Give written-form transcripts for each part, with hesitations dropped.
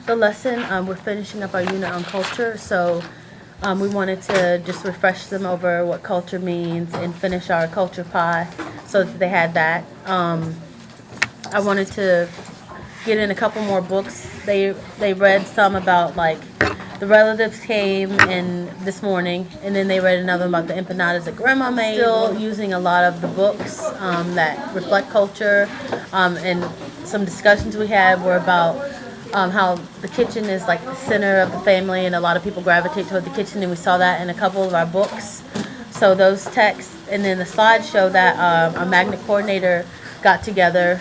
the lesson. We're finishing up our unit on culture, so we wanted to just refresh them over what culture means and finish our culture pie so that they had that. I wanted to get in a couple more books. They read some about like the relatives came in this morning, and then they read another about the empanadas that grandma made. Still using a lot of the books that reflect culture, and some discussions we had were about how the kitchen is like the center of the family, and a lot of people gravitate toward the kitchen, and we saw that in a couple of our books. So those texts, and then the slideshow that our magnet coordinator got together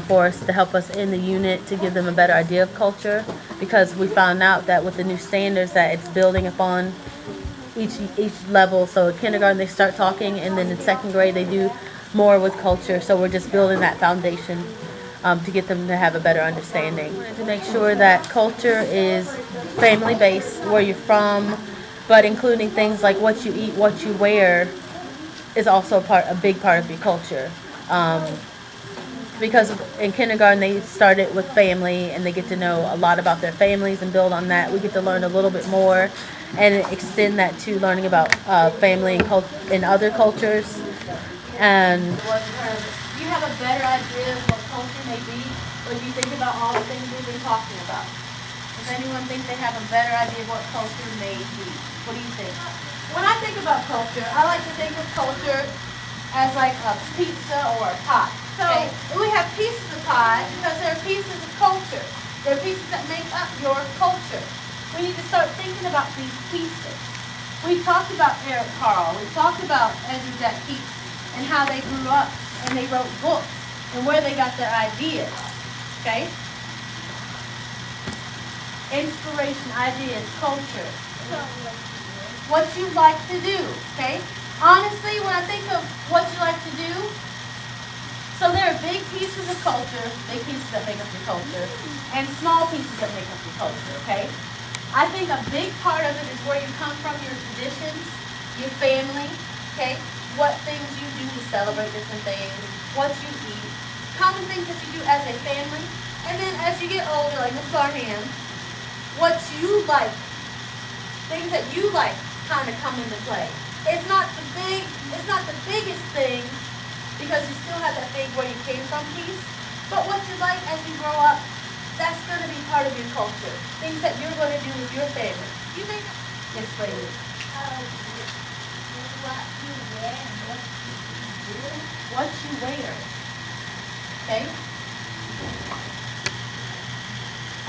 for us to help us in the unit to give them a better idea of culture, because we found out that with the new standards that it's building upon each level. So in kindergarten they start talking, and then in second grade they do more with culture. So we're just building that foundation to get them to have a better understanding. To make sure that culture is family based, where you're from, but including things like what you eat, what you wear, is also a big part of your culture. Because in kindergarten they start it with family, and they get to know a lot about their families and build on that. We get to learn a little bit more and extend that to learning about family and in other cultures. And do you have a better idea of what culture may be when you think about all the things we've been talking about? Does anyone think they have a better idea of what culture may be? What do you think? When I think about culture, I like to think of culture as like a pizza or a pie. So we have pieces of pie because they're pieces of culture. They're pieces that make up your culture. We need to start thinking about these pieces. We talked about Eric Carle. We talked about Ezra Jack Keats and how they grew up and they wrote books and where they got their ideas. Okay? Inspiration, ideas, culture. What you like to do. Okay? Honestly, when I think of what you like to do, so there are big pieces of culture, big pieces that make up your culture, and small pieces that make up your culture, okay? I think a big part of it is where you come from, your traditions, your family, okay? What things you do to celebrate different things, what you eat, common things that you do as a family, and then as you get older, like Miss Barham, what you like, things that you like kind of come into play. It's not the biggest thing, because you still have that big where you came from piece, but what you like as you grow up, that's going to be part of your culture. Things that you're going to do with your family. You think? Yes, please. What you wear. Okay?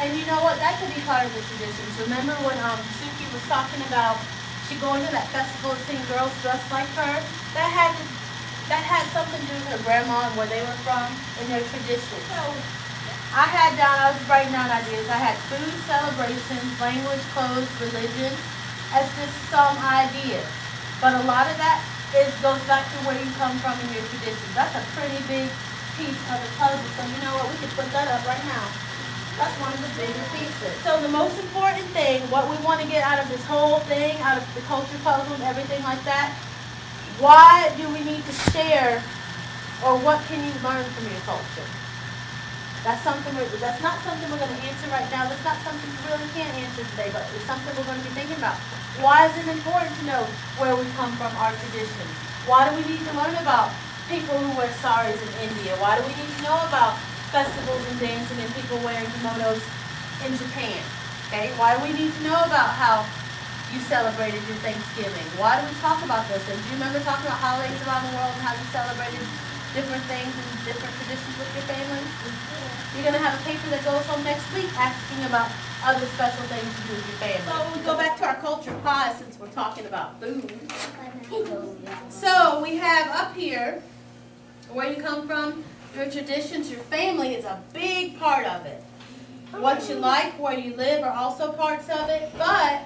And you know what? That could be part of the traditions. Remember when Suki was talking about she going to that festival and seeing girls dressed like her? That had something to do with her grandma and where they were from and their traditions. I was writing down ideas. I had food, celebrations, language, clothes, religion, as just some ideas. But a lot of that goes back to where you come from and your traditions. That's a pretty big piece of the puzzle. So you know what? We can put that up right now. That's one of the bigger pieces. So the most important thing, what we want to get out of this whole thing, out of the culture puzzle and everything like that, why do we need to share, or what can you learn from your culture? That's not something we're going to answer right now. That's not something you really can't answer today, but it's something we're going to be thinking about. Why is it important to know where we come from, our traditions? Why do we need to learn about people who wear saris in India? Why do we need to know about festivals and dancing and people wearing kimonos in Japan? Okay? Why do we need to know about how you celebrated your Thanksgiving? Why do we talk about those things? Do you remember talking about holidays around the world and how you celebrated different things and different traditions with your family? You're going to have a paper that goes home next week asking about other special things to do with your family. So we go back to our culture pie since we're talking about food. So we have up here where you come from, your traditions, your family is a big part of it. What you like, where you live are also parts of it, but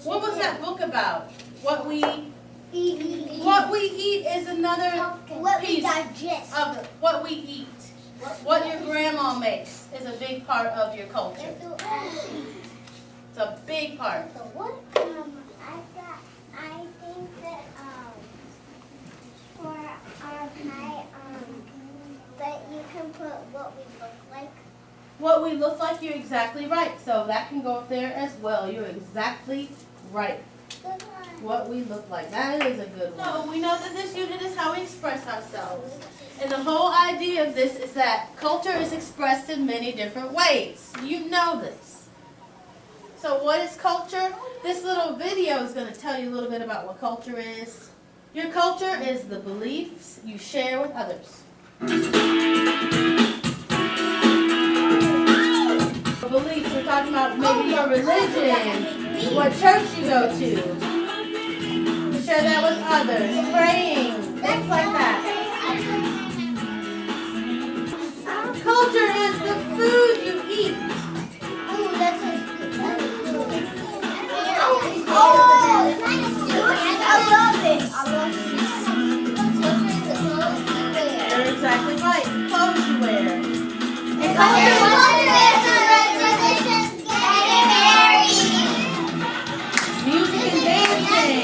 what was that book about? What we eat is another piece of what we eat. What your grandma makes is a big part of your culture. It's a big part. I think that for our pie, that you can put what we look like what we look like, you're exactly right. So that can go up there as well. You're exactly right. What we look like. That is a good one. So we know that this unit is how we express ourselves. And the whole idea of this is that culture is expressed in many different ways. You know this. So what is culture? This little video is going to tell you a little bit about what culture is. Your culture is the beliefs you share with others. Beliefs, we're talking about maybe your religion, what church you go to. You share that with others, praying, things like that. Culture is the food you eat. You're exactly right. Clothes you wear. And culture music and dancing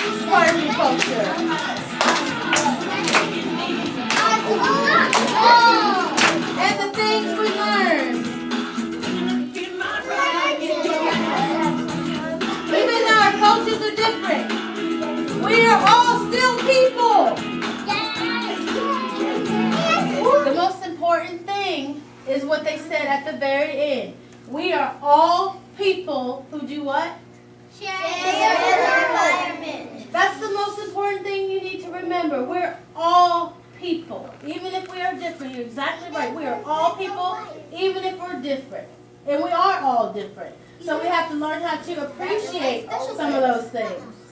is part of your culture. And the things we learn. Even though our cultures are different, we are all still people. The most important thing is what they said at the very end. We are all people who do what? Share the environment. That's the most important thing you need to remember. We're all people. Even if we are different, you're exactly right. We are all people, even if we're different. And we are all different. So we have to learn how to appreciate some of those things.